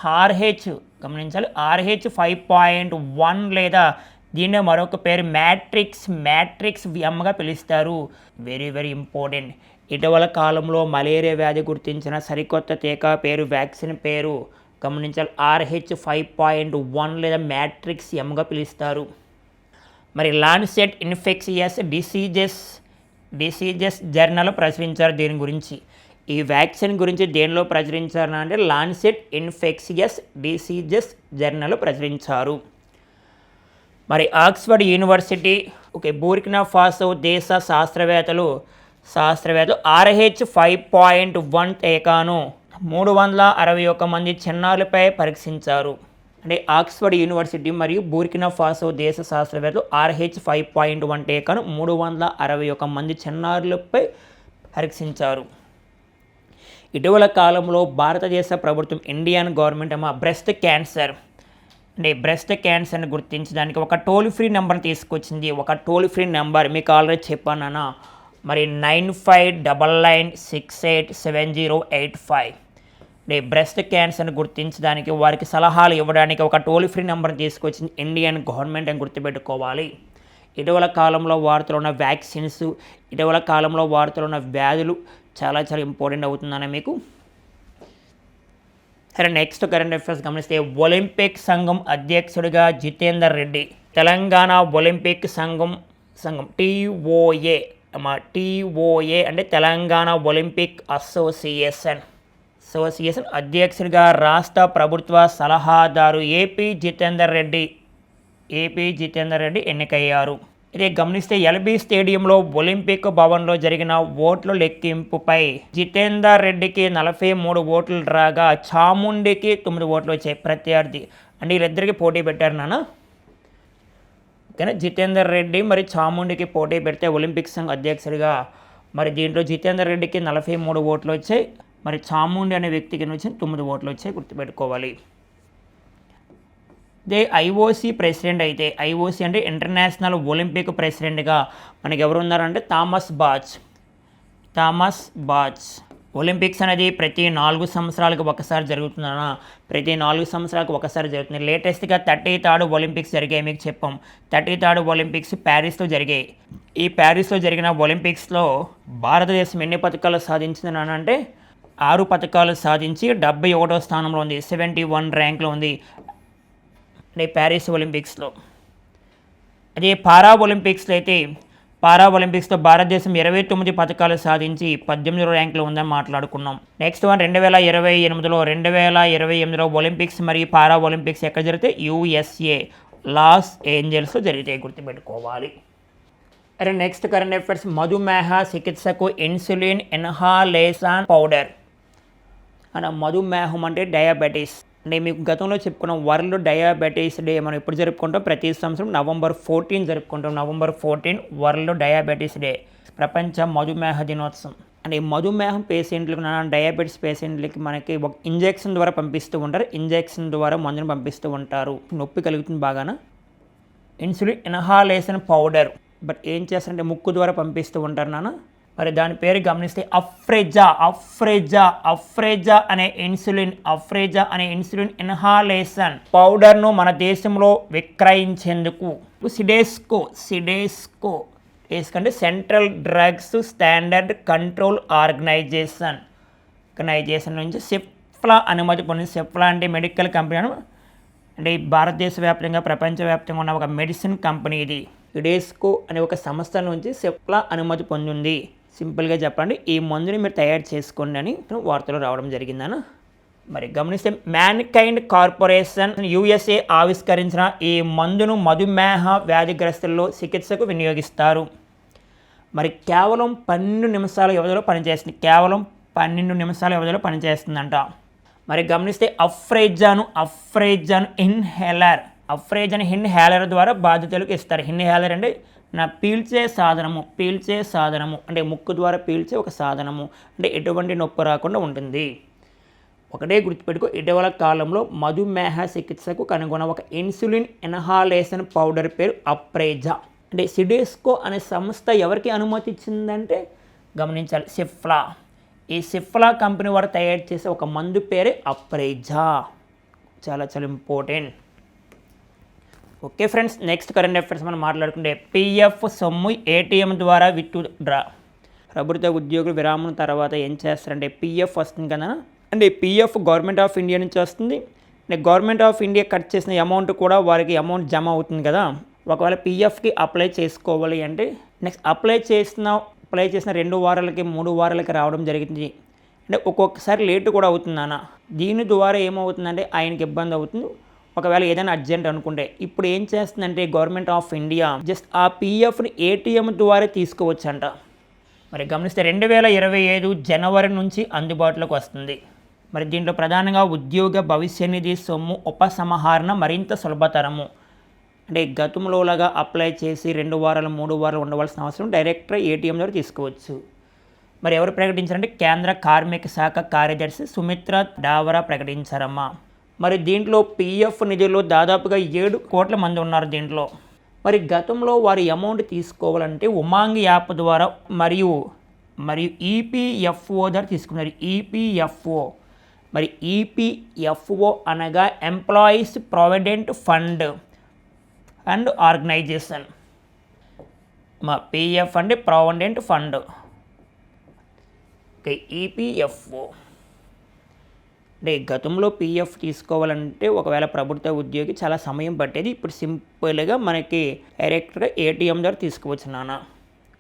S1: గమనించాలి. RH5.1 లేదా దీన్ని మరొక పేరు మ్యాట్రిక్స్ ఎమ్గా పిలుస్తారు. Very important. ఇటీవల కాలంలో మలేరియా వ్యాధి గుర్తించిన సరికొత్త టీకా పేరు, వ్యాక్సిన్ పేరు గమనించాలి. RH5.1 లేదా మ్యాట్రిక్స్ ఎమ్గా పిలుస్తారు. మరి లాన్సెట్ ఇన్ఫెక్షియస్ డిసీజెస్ జర్నల్ ప్రచురించారు దీని గురించి. ఈ వ్యాక్సిన్ గురించి దేనిలో ప్రచురించారు అంటే లాన్సెట్ ఇన్ఫెక్షియస్ డిసీజెస్ జర్నల్ ప్రచురించారు. మరి ఆక్స్ఫర్డ్ యూనివర్సిటీ బూర్కినా ఫాసో దేశ శాస్త్రవేత్తలు RH5.1 టీకాను 361 మంది చిన్నారులపై పరీక్షించారు. అంటే ఆక్స్ఫర్డ్ యూనివర్సిటీ మరియు బూర్కినా ఫాసో దేశ శాస్త్రవేత్తలు RH5.1 టీకాను 361 మంది చిన్నారులపై పరీక్షించారు. ఇటీవల కాలంలో భారతదేశ ప్రభుత్వం, ఇండియన్ గవర్నమెంట్ బ్రెస్ట్ క్యాన్సర్ని గుర్తించడానికి ఒక టోల్ ఫ్రీ నెంబర్ తీసుకొచ్చింది. ఒక టోల్ ఫ్రీ నెంబర్ మీకు ఆల్రెడీ చెప్పాను. మరి 9588687085. బ్రెస్ట్ క్యాన్సర్ని గుర్తించడానికి వారికి సలహాలు ఇవ్వడానికి ఒక టోల్ ఫ్రీ నెంబర్ని తీసుకొచ్చింది ఇండియన్ గవర్నమెంట్ అని గుర్తుపెట్టుకోవాలి. ఇటీవల కాలంలో వార్తలు ఉన్న వ్యాక్సిన్స్, ఇటీవల కాలంలో వార్తలు ఉన్న వ్యాధులు చాలా ఇంపార్టెంట్ అవుతుందని మీకు. సరే, నెక్స్ట్ కరెంట్ అఫైర్స్ గమనిస్తే ఒలింపిక్ సంఘం అధ్యక్షుడిగా జితేందర్ రెడ్డి. తెలంగాణ ఒలింపిక్ సంఘం TOA అంటే తెలంగాణ ఒలింపిక్ అసోసియేషన్ అధ్యక్షుడిగా రాష్ట్ర ప్రభుత్వ సలహాదారు ఏపీ జితేందర్ రెడ్డి ఎన్నికయ్యారు. ఇదే గమనిస్తే ఎల్బీ స్టేడియంలో ఒలింపిక్ భవన్లో జరిగిన ఓట్ల లెక్కింపుపై జితేందర్ రెడ్డికి 43 ఓట్లు రాగా చాముండికి 9 ఓట్లు వచ్చాయి. ప్రత్యర్థి అంటే వీళ్ళిద్దరికి పోటీ పెట్టారు నాన్న. ఓకేనా, జితేందర్ రెడ్డి మరి చాముండికి పోటీ పెడితే ఒలింపిక్ సంఘ అధ్యక్షుడిగా మరి దీంట్లో జితేందర్ రెడ్డికి 43 ఓట్లు వచ్చాయి. మరి చాముండి అనే వ్యక్తికి వచ్చి 9 ఓట్లు వచ్చాయి. గుర్తుపెట్టుకోవాలి. ఇదే ఐఓసీ ప్రెసిడెంట్ అయితే, ఐఓసీ అంటే ఇంటర్నేషనల్ ఒలింపిక్ ప్రెసిడెంట్గా మనకి ఎవరు ఉన్నారంటే థామస్ బాచ్. ఒలింపిక్స్ అనేది ప్రతి 4 సంవత్సరాలకు ఒకసారి జరుగుతుందన్న, ప్రతి 4 సంవత్సరాలకు ఒకసారి జరుగుతుంది. లేటెస్ట్గా 33rd ఒలింపిక్స్ జరిగాయి, మీకు చెప్పాం. 33rd ఒలింపిక్స్ ప్యారిస్లో జరిగాయి. ఈ ప్యారిస్లో జరిగిన ఒలింపిక్స్లో భారతదేశం ఎన్ని పథకాలు సాధించిందని అంటే 6 పథకాలు సాధించి 71వ స్థానంలో ఉంది, 71 ర్యాంక్లో ఉంది అంటే ప్యారిస్ ఒలింపిక్స్లో. అదే పారా ఒలింపిక్స్లో భారతదేశం 29 పథకాలు సాధించి 18వ ర్యాంక్లో ఉందని మాట్లాడుకున్నాం. నెక్స్ట్ వన్ 2028లో ఒలింపిక్స్ మరియు పారా ఒలింపిక్స్ ఎక్కడ జరిగితే USA లాస్ ఏంజల్స్లో జరిగితే గుర్తుపెట్టుకోవాలి. అరే నెక్స్ట్ కరెంట్ అఫైర్స్, మధుమేహ చికిత్సకు ఇన్సులిన్ ఇన్హాలేషన్ పౌడర్. మధుమేహం అంటే డయాబెటీస్ అంటే మీకు గతంలో చెప్పుకున్న వరల్డ్ డయాబెటీస్ డే మనం ఎప్పుడు జరుపుకుంటాం, ప్రతి సంవత్సరం November 14 జరుపుకుంటాం. November 14 వరల్డ్ డయాబెటీస్ డే, ప్రపంచ మధుమేహ దినోత్సవం. అంటే ఈ మధుమేహం పేషెంట్లకు, డయాబెటీస్ పేషెంట్లకి మనకి ఒక ఇంజెక్షన్ ద్వారా పంపిస్తూ ఉంటారు, ఇంజెక్షన్ ద్వారా మందును పంపిస్తూ ఉంటారు. నొప్పి కలుగుతుంది బాగాన. ఇన్సులిన్ ఇన్హాలేషన్ పౌడర్, బట్ ఏం చేస్తారంటే ముక్కు ద్వారా పంపిస్తూ ఉంటారు నాన్న. మరి దాని పేరు గమనిస్తే అఫ్రెజా అనే ఇన్సులిన్ ఇన్హాలేషన్ పౌడర్ను మన దేశంలో విక్రయించేందుకు సిడేస్కో అంటే central drugs standard control organisation నుంచి సిఫ్లా అనుమతి పొందింది. సిఫ్లా అంటే మెడికల్ కంపెనీ అంటే భారతదేశ వ్యాప్తంగా ప్రపంచవ్యాప్తంగా ఉన్న ఒక మెడిసిన్ కంపెనీ. ఇది సిడేస్కో అనే ఒక సంస్థ నుంచి సిఫ్లా అనుమతి పొందింది. సింపుల్గా చెప్పండి, ఈ మందుని మీరు తయారు చేసుకోండి అని వార్తలు రావడం జరిగిందన్న. మరి గమనిస్తే మ్యాన్కైండ్ కార్పొరేషన్ USA ఆవిష్కరించిన ఈ మందును మధుమేహ వ్యాధిగ్రస్తుల్లో చికిత్సకు వినియోగిస్తారు. మరి కేవలం 12 నిమిషాల వ్యవధిలో పనిచేస్తుందంట. మరి గమనిస్తే అఫ్రెజాన్ ఇన్హేలర్ ద్వారా బాధితులకు ఇస్తారు. ఇన్హేలర్ అంటే పీల్చే సాధనము అంటే ముక్కు ద్వారా పీల్చే ఒక సాధనము, అంటే ఎటువంటి నొప్పి రాకుండా ఉంటుంది. ఒకటే గుర్తుపెట్టుకో, ఇటీవల కాలంలో మధుమేహ చికిత్సకు కనుగొన్న ఒక ఇన్సులిన్ ఇన్హాలేషన్ పౌడర్ పేరు అఫ్రెజా. అంటే సిడేస్కో అనే సంస్థ ఎవరికి అనుమతి ఇచ్చిందంటే గమనించాలి, సిఫ్లా. ఈ సిఫ్లా కంపెనీ వారు తయారు చేసే ఒక మందు పేరే అఫ్రెజా. చాలా important. Okay friends, next current affairs మనం మాట్లాడుకుంటే PF సొమ్ము ATM ద్వారా విత్డ్రా. ప్రభుత్వ ఉద్యోగులు విరామం తర్వాత ఏం చేస్తారంటే PF వస్తుంది కదా, అంటే PF గవర్నమెంట్ ఆఫ్ ఇండియా నుంచి వస్తుంది. అంటే గవర్నమెంట్ ఆఫ్ ఇండియా కట్ చేసిన అమౌంట్ కూడా వారికి అమౌంట్ జమ అవుతుంది కదా. ఒకవేళ PFకి అప్లై చేసుకోవాలి అంటే నెక్స్ట్ అప్లై చేసిన 2 వారాలకి 3 వారాలకి రావడం జరిగింది. అంటే ఒక్కొక్కసారి లేటు కూడా అవుతుంది అన్న. దీని ద్వారా ఏమవుతుందంటే ఆయనకి ఇబ్బంది అవుతుంది. ఒకవేళ ఏదైనా అర్జెంట్ అనుకుంటే ఇప్పుడు ఏం చేస్తుందంటే గవర్నమెంట్ ఆఫ్ ఇండియా జస్ట్ ఆ PFని ATM ద్వారా తీసుకోవచ్చంట. మరి గమనిస్తే 2025 జనవరి నుంచి అందుబాటులోకి వస్తుంది. మరి దీంట్లో ప్రధానంగా ఉద్యోగ భవిష్య నిధి సొమ్ము ఉపసంహరణ మరింత సులభతరము. అంటే గతంలోలాగా అప్లై చేసి 2 వారాలు 3 వారాలు ఉండవలసిన అవసరం డైరెక్ట్గా ATM ద్వారా తీసుకోవచ్చు. మరి ఎవరు ప్రకటించారంటే కేంద్ర కార్మిక శాఖ కార్యదర్శి సుమిత్ర డావరా ప్రకటించారమ్మా. మరి దీంట్లో PF నిధుల్లో దాదాపుగా 7 కోట్ల మంది ఉన్నారు దీంట్లో. మరి గతంలో వారి అమౌంట్ తీసుకోవాలంటే ఉమాంగ్ యాప్ ద్వారా మరియు EPFO ద్వారా తీసుకున్నారు. మరి EPFO అనగా employees provident fund and organisation. మా PF అంటే ప్రావిడెంట్ ఫండ్. ఓకే, EPFO అంటే గతంలో PF తీసుకోవాలంటే ఒకవేళ ప్రభుత్వ ఉద్యోగి చాలా సమయం పట్టేది. ఇప్పుడు సింపుల్గా మనకి డైరెక్ట్గా ATM ద్వారా తీసుకోవచ్చు నాన్న.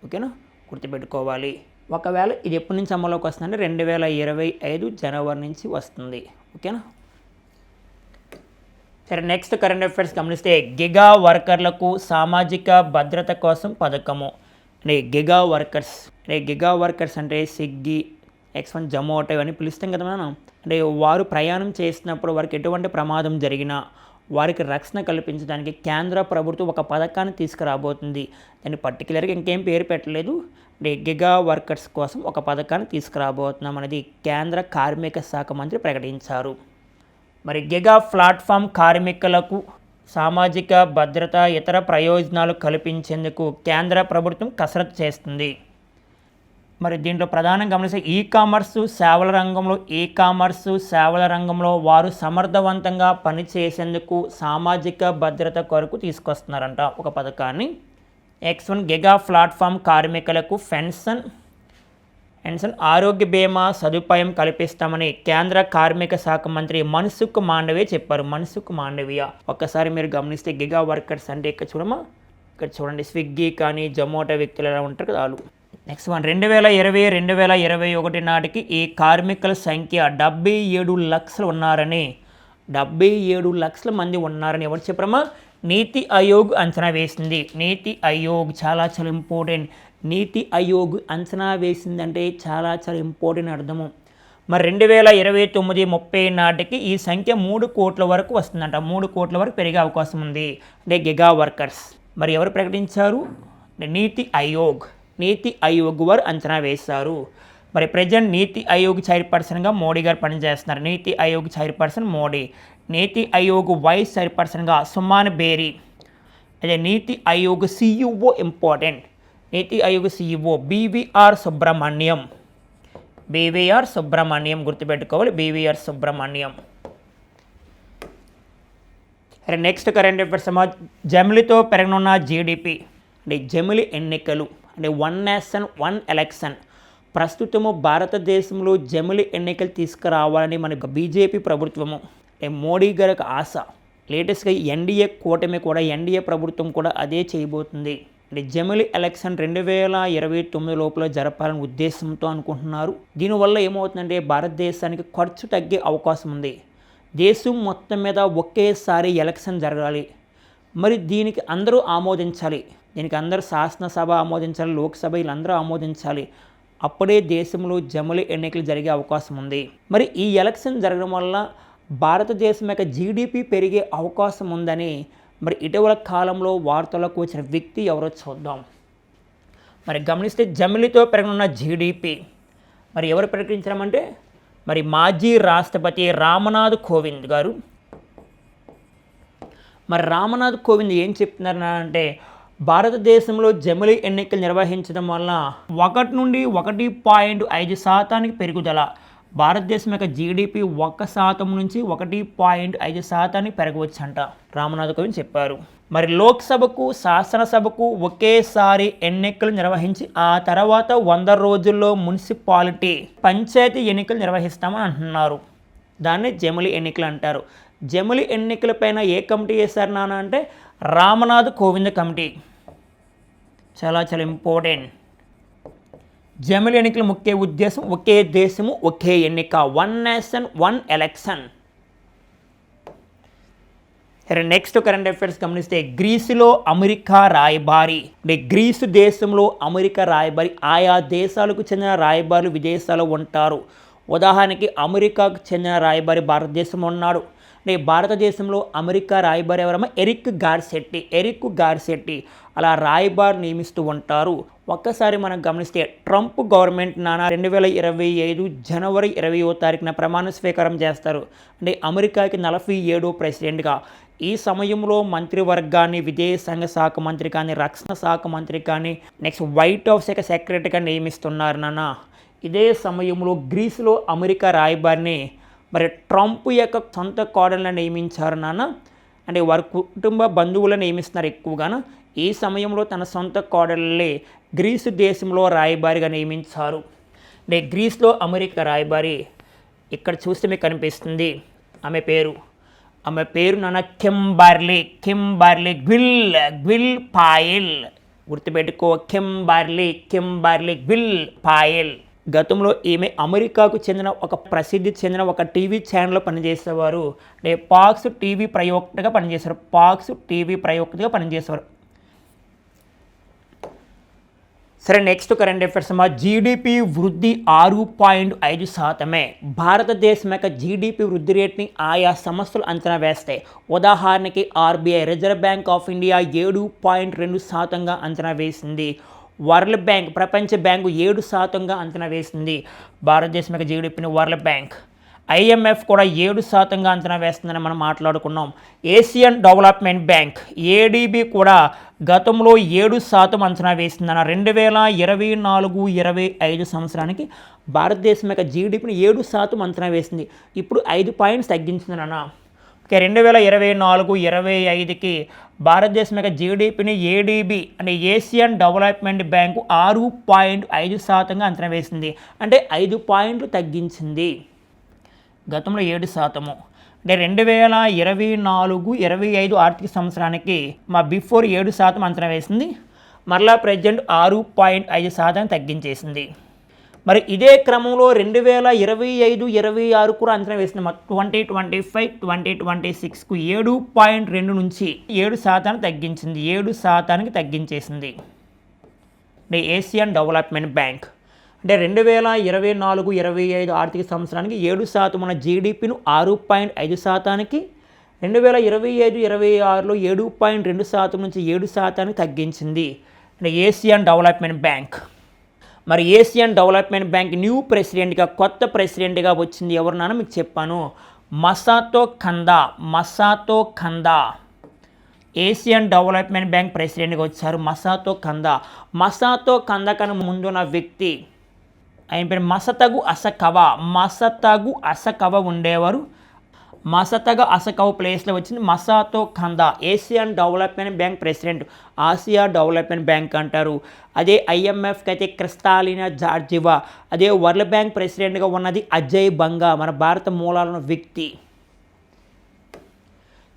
S1: ఓకేనా, గుర్తుపెట్టుకోవాలి. ఒకవేళ ఇది ఎప్పటి నుంచి అమల్లోకి వస్తుందంటే 2025 జనవరి నుంచి వస్తుంది. ఓకేనా. సరే, నెక్స్ట్ కరెంట్ అఫైర్స్ గమనిస్తే గిగా వర్కర్లకు సామాజిక భద్రత కోసం పథకము. అంటే గిగా వర్కర్స్ అంటే స్విగ్గీ, X1, జొమాటో ఇవన్నీ పిలుస్తాం కదా మనం. అంటే వారు ప్రయాణం చేసినప్పుడు వారికి ఎటువంటి ప్రమాదం జరిగినా వారికి రక్షణ కల్పించడానికి కేంద్ర ప్రభుత్వం ఒక పథకాన్ని తీసుకురాబోతుంది. దాన్ని పర్టికులర్గా ఇంకేం పేరు పెట్టలేదు. అంటే గిగా వర్కర్స్ కోసం ఒక పథకాన్ని తీసుకురాబోతున్నాం అనేది కేంద్ర కార్మిక శాఖ మంత్రి ప్రకటించారు. మరి గిగా ప్లాట్ఫామ్ కార్మికులకు సామాజిక భద్రత ఇతర ప్రయోజనాలు కల్పించేందుకు కేంద్ర ప్రభుత్వం కసరత్తు చేస్తుంది. మరి దీంట్లో ప్రధానంగా గమనిస్తే ఈ కామర్సు సేవల రంగంలో వారు సమర్థవంతంగా పనిచేసేందుకు సామాజిక భద్రత కొరకు తీసుకొస్తున్నారంట ఒక పథకాన్ని. X1 గిగా ప్లాట్ఫామ్ కార్మికులకు పెన్షన్ ఆరోగ్య బీమా సదుపాయం కల్పిస్తామని కేంద్ర కార్మిక శాఖ మంత్రి మన్సుఖ్ మాండవీయ చెప్పారు. మన్సుఖ్ మాండవీయ ఒక్కసారి మీరు గమనిస్తే గిగా వర్కర్స్ అంటే ఇక్కడ చూడండి స్విగ్గీ కానీ జొమాటో వ్యక్తులు ఎలా ఉంటారు కదా వాళ్ళు. నెక్స్ట్ 2020-2021 నాటికి ఈ కార్మికుల సంఖ్య 77 లక్షలు ఉన్నారని 77 లక్షల మంది ఉన్నారని ఎవరు చెప్పరమ్మా? నీతి ఆయోగ్ అంచనా వేసింది. నీతి ఆయోగ్ చాలా ఇంపార్టెంట్. నీతి ఆయోగ్ అంచనా వేసిందంటే చాలా ఇంపార్టెంట్ అర్థము. మరి 2029-30 నాటికి ఈ సంఖ్య 3 కోట్ల వరకు వస్తుందంట. 3 కోట్ల వరకు పెరిగే అవకాశం ఉంది అంటే గిగా వర్కర్స్. మరి ఎవరు ప్రకటించారు? నీతి ఆయోగ్ వారు అంచనా వేశారు. మరి ప్రజెంట్ నీతి ఆయోగ్ చైర్పర్సన్గా మోడీ గారు పనిచేస్తున్నారు. నీతి ఆయోగ్ చైర్పర్సన్ మోడీ. నీతి ఆయోగ్ వైస్ చైర్పర్సన్గా సుమాన్ బేరీ. అదే నీతి ఆయోగ్ CEO ఇంపార్టెంట్. నీతి ఆయోగ్ CEO BVR సుబ్రహ్మణ్యం గుర్తుపెట్టుకోవాలి. BVR Subrahmanyam. Next current affairs జమిలితో పెరగనున్న GDP అంటే జమిలి ఎన్నికలు అంటే 1 నేషన్ 1 ఎలక్షన్. ప్రస్తుతము భారతదేశంలో జమిలి ఎన్నికలు తీసుకురావాలని మనకు బీజేపీ ప్రభుత్వము అంటే మోడీ గారికి ఆశ. లేటెస్ట్గా ఎన్డీఏ కూటమి కూడా ఎన్డీఏ ప్రభుత్వం కూడా అదే చేయబోతుంది. అంటే జమిలి ఎలక్షన్ 2029 లోపల జరపాలని ఉద్దేశంతో అనుకుంటున్నారు. దీనివల్ల ఏమవుతుందంటే భారతదేశానికి ఖర్చు తగ్గే అవకాశం ఉంది. దేశం మొత్తం మీద ఒకేసారి ఎలక్షన్ జరగాలి. మరి దీనికి అందరూ ఆమోదించాలి. దీనికి అందరూ శాసనసభ ఆమోదించాలి, లోక్సభ వీళ్ళందరూ ఆమోదించాలి. అప్పుడే దేశంలో జమిలి ఎన్నికలు జరిగే అవకాశం ఉంది. మరి ఈ ఎలక్షన్ జరగడం వల్ల భారతదేశం యొక్క GDP పెరిగే అవకాశం ఉందని మరి ఇటీవల కాలంలో వార్తలకు వచ్చిన వ్యక్తి ఎవరో చూద్దాం. మరి గమనిస్తే జమిలితో పెరగనున్న GDP మరి ఎవరు ప్రకటించారంటే మరి మాజీ రాష్ట్రపతి రామ్నాథ్ కోవింద్ గారు. మరి రామ్నాథ్ కోవింద్ ఏం చెప్తున్నారంటే భారతదేశంలో జమిలి ఎన్నికలు నిర్వహించడం వల్ల 1 నుండి 1.5% పెరుగుదల. భారతదేశం యొక్క GDP 1% నుంచి 1.5% పెరగవచ్చంట రామ్నాథ్ కోవింద్ చెప్పారు. మరి లోక్సభకు శాసనసభకు ఒకేసారి ఎన్నికలు నిర్వహించి ఆ తర్వాత 100 రోజుల్లో మున్సిపాలిటీ పంచాయతీ ఎన్నికలు నిర్వహిస్తామని అంటున్నారు. దాన్ని జమిలి ఎన్నికలు అంటారు. జమిలి ఎన్నికలపైన ఏ కమిటీ వేశారు నాన్న అంటే రామ్నాథ్ కోవింద్ కమిటీ. చాలా ఇంపార్టెంట్. జమిలి ఎన్నికల ముఖ్య ఉద్దేశం ఒకే దేశము ఒకే ఎన్నిక, 1 nation 1 election. Next current affairs గమనిస్తే గ్రీసులో అమెరికా రాయబారి అంటే గ్రీసు దేశంలో అమెరికా రాయబారి. ఆయా దేశాలకు చెందిన రాయబారులు విదేశాల్లో ఉంటారు. ఉదాహరణకి అమెరికాకు చెందిన రాయబారి భారతదేశంలో ఉన్నాడు. అంటే భారతదేశంలో అమెరికా రాయబారి ఎవరమ్మా? ఎరిక్ గార్సెట్టి అలా రాయబారు నియమిస్తూ ఉంటారు. ఒక్కసారి మనం గమనిస్తే ట్రంప్ గవర్నమెంట్ 2025 జనవరి 20వ తారీఖున ప్రమాణ స్వీకారం చేస్తారు. అంటే అమెరికాకి 47వ ప్రెసిడెంట్గా. ఈ సమయంలో మంత్రివర్గాన్ని విదేశాంగ శాఖ మంత్రి కానీ, రక్షణ శాఖ మంత్రి కానీ, నెక్స్ట్ వైట్ హౌస్ శాఖ సెక్రటరీగా నియమిస్తున్నారు నాన్న. ఇదే సమయంలో గ్రీసులో అమెరికా రాయబారిని మరి ట్రంప్ యొక్క సొంత కోడలను నియమించారు నాన్న. అంటే వారి కుటుంబ బంధువులను నియమిస్తున్నారు ఎక్కువగాను. ఈ సమయంలో తన సొంత కోడళ్ళే గ్రీసు దేశంలో రాయబారిగా నియమించారు. అంటే గ్రీస్లో అమెరికా రాయబారి ఇక్కడ చూస్తే మీకు కనిపిస్తుంది ఆమె పేరు నాన్న కింబర్లీ గ్విల్ పాయెల్. గుర్తుపెట్టుకో, కింబర్లీ గ్విల్ పాయెల్. గతంలో ఈమె అమెరికాకు చెందిన ఒక ప్రసిద్ధి చెందిన ఒక టీవీ ఛానల్లో పనిచేసేవారు. అంటే పాక్స్ టీవీ ప్రయోక్తగా పనిచేసేవారు. సరే, నెక్స్ట్ కరెంట్ అఫైర్స్ GDP వృద్ధి 6.5%. భారతదేశం యొక్క GDP వృద్ధి రేట్ని ఆయా సంస్థలు అంచనా వేస్తాయి. ఉదాహరణకి RBI reserve bank of India 7.2% అంచనా వేసింది. వరల్డ్ బ్యాంక్ ప్రపంచ బ్యాంకు 7% అంచనా వేసింది భారతదేశం యొక్క GDPని వరల్డ్ బ్యాంక్. ఐఎంఎఫ్ కూడా 7% అంచనా వేస్తుందని మనం మాట్లాడుకున్నాం. ఏషియన్ డెవలప్మెంట్ బ్యాంక్ ఏడీబీ కూడా గతంలో 7% అంచనా వేసిందన్న. 2024-25 సంవత్సరానికి భారతదేశం యొక్క జీడిపిని 7% అంచనా వేసింది. ఇప్పుడు 5 పాయింట్స్ తగ్గించిందన్న. 2024-25కి భారతదేశం యొక్క జీడిపిని ఏడీబీ అంటే ఏషియన్ డెవలప్మెంట్ బ్యాంకు 6.5%గా అంచనా వేసింది. అంటే 5 పాయింట్లు తగ్గించింది. గతంలో 7%. అంటే 2024-25 ఆర్థిక సంవత్సరానికి బిఫోర్ 7% అంచనా వేసింది. మరలా ప్రజెంట్ 6.5% తగ్గించేసింది. మరి ఇదే క్రమంలో 2025-26 కూడా అంచనా వేసింది. 2025-2026కు 7.2 నుంచి 7% తగ్గించింది. 7%కి తగ్గించేసింది ఏషియన్ డెవలప్మెంట్ బ్యాంక్. అంటే 2024-25 ఆర్థిక సంవత్సరానికి 7% ఉన్న జీడిపిను 6.5%కి, 2025-26లో 7.2% నుంచి 7%కి తగ్గించింది అంటే ఏషియన్ డెవలప్మెంట్ బ్యాంక్. మరి ఏషియన్ డెవలప్మెంట్ బ్యాంక్ న్యూ ప్రెసిడెంట్గా, కొత్త ప్రెసిడెంట్గా వచ్చింది ఎవరినానో మీకు చెప్పాను. మసాతో కందా ఏషియన్ డెవలప్మెంట్ బ్యాంక్ ప్రెసిడెంట్గా వచ్చారు మసాతో కందా కన్నా ముందున్న వ్యక్తి ఆయన పేరు మసతగు అసకవ ఉండేవారు. మసతగు అసకవ ప్లేస్లో వచ్చింది Masato Kanda. Asian development bank president, Asia development bank అంటారు. అదే ఐఎంఎఫ్కి అయితే క్రిస్టాలినా జార్జివా. అదే వరల్డ్ బ్యాంక్ ప్రెసిడెంట్గా ఉన్నది అజయ్ బంగా, మన భారత మూలాలను వ్యక్తి.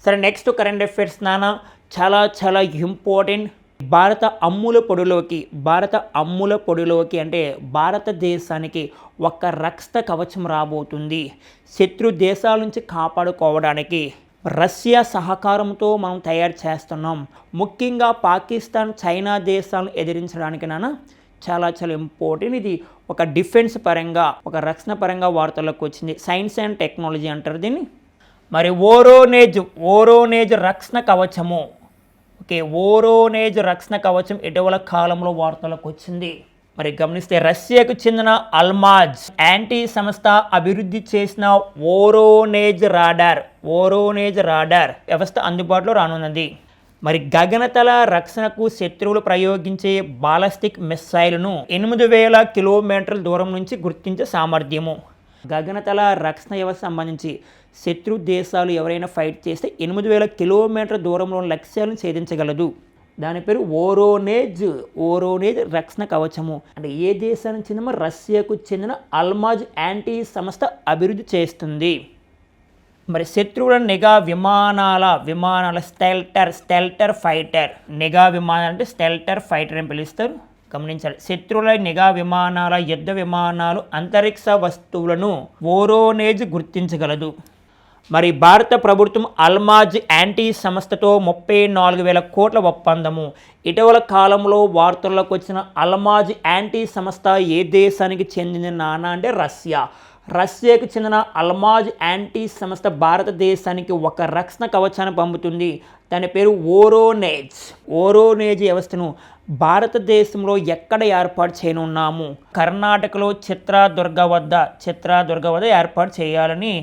S1: సరే, నెక్స్ట్ కరెంట్ అఫైర్స్ చాలా చాలా ఇంపార్టెంట్. భారత అమ్ముల పొడిలోకి అంటే భారతదేశానికి ఒక రక్షణ కవచం రాబోతుంది. శత్రు దేశాల నుంచి కాపాడుకోవడానికి రష్యా సహకారంతో మనం తయారు చేస్తున్నాం. ముఖ్యంగా పాకిస్తాన్, చైనా దేశాలను ఎదిరించడానికి చాలా చాలా ఇంపార్టెంట్. ఇది ఒక డిఫెన్స్ పరంగా, ఒక రక్షణ పరంగా వార్తల్లోకి వచ్చింది. సైన్స్ అండ్ టెక్నాలజీ అంటారు దీన్ని. మరి ఓరోనేజ్ రక్షణ కవచము. ఓరోనేజ్ రక్షణ కవచం ఇటీవల కాలంలో వార్తలకు వచ్చింది. మరి గమనిస్తే రష్యాకు చెందిన అల్మాజ్ యాంటీ సంస్థ అభివృద్ధి చేసిన ఓరోనేజ్ రాడార్ వ్యవస్థ అందుబాటులో రానున్నది. మరి గగనతల రక్షణకు శత్రువులు ప్రయోగించే బాలిస్టిక్ మిస్సైల్ను 8000 కిలోమీటర్ల దూరం నుంచి గుర్తించే సామర్థ్యము. గగనతల రక్షణ వ్యవస్థ సంబంధించి శత్రు దేశాలు ఎవరైనా ఫైట్ చేస్తే 8000 కిలోమీటర్ల దూరంలో లక్ష్యాలను ఛేదించగలదు. దాని పేరు ఓరోనేజ్ రక్షణ కవచము. అంటే ఏ దేశానికి చెందిన, రష్యాకు చెందిన అల్మాజ్ యాంటీ సంస్థ అభివృద్ధి చేస్తుంది. మరి శత్రువుల నిఘా విమానాల స్టెల్టర్ ఫైటర్. నిఘా విమానాలు అంటే స్టెల్టర్ ఫైటర్ అని పిలుస్తారు. గమనించాలి. శత్రువుల నిఘా విమానాల, యుద్ధ విమానాలు, అంతరిక్ష వస్తువులను ఓరోనేజ్ గుర్తించగలదు. మరి భారత ప్రభుత్వం అల్మాజ్ యాంటీ సంస్థతో 34,000 కోట్ల ఒప్పందము. ఇటీవల కాలంలో వార్తల్లోకి వచ్చిన అల్మాజ్ యాంటీ సంస్థ ఏ దేశానికి చెందిన అంటే రష్యాకు చెందిన అల్మాజ్ యాంటీ సంస్థ భారతదేశానికి ఒక రక్షణ కవచాన్ని పంపుతుంది. దాని పేరు ఓరోనేజ్ వ్యవస్థను భారతదేశంలో ఎక్కడ ఏర్పాటు చేయనున్నాము? కర్ణాటకలో చిత్రదుర్గ వద్ద ఏర్పాటు చేయాలని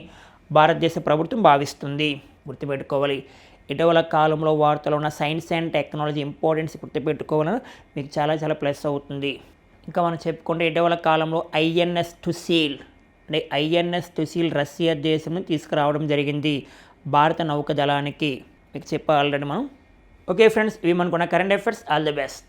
S1: భారతదేశ ప్రభుత్వం భావిస్తుంది. గుర్తుపెట్టుకోవాలి. ఇటీవల కాలంలో వార్తలో ఉన్న సైన్స్ అండ్ టెక్నాలజీ ఇంపార్టెన్స్ గుర్తుపెట్టుకోవాలని మీకు చాలా చాలా ప్లస్ అవుతుంది. ఇంకా మనం చెప్పుకుంటే ఇటీవల కాలంలో ఐఎన్ఎస్ తుసీల్ రష్యా దేశంలో తీసుకురావడం జరిగింది భారత నౌక దళానికి. మీకు చెప్పాలి మనం. ఓకే ఫ్రెండ్స్, ఇవి మనకున్న current affairs. All the best.